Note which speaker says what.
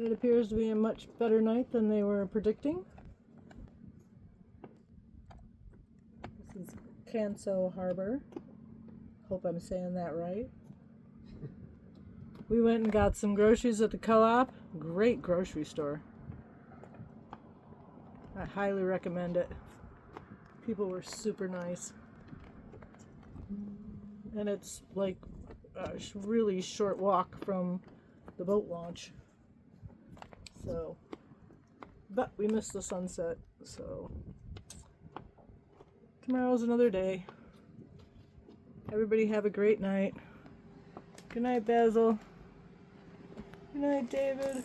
Speaker 1: It appears to be a much better night than they were predicting. This is Canso Harbor. Hope I'm saying that right. We went and got some groceries at the co-op. Great grocery store. I highly recommend it. People were super nice. And it's like a really short walk from the boat launch. So, but we missed the sunset, so tomorrow's another day. Everybody have a great night. Good night, Basil. Good night, David.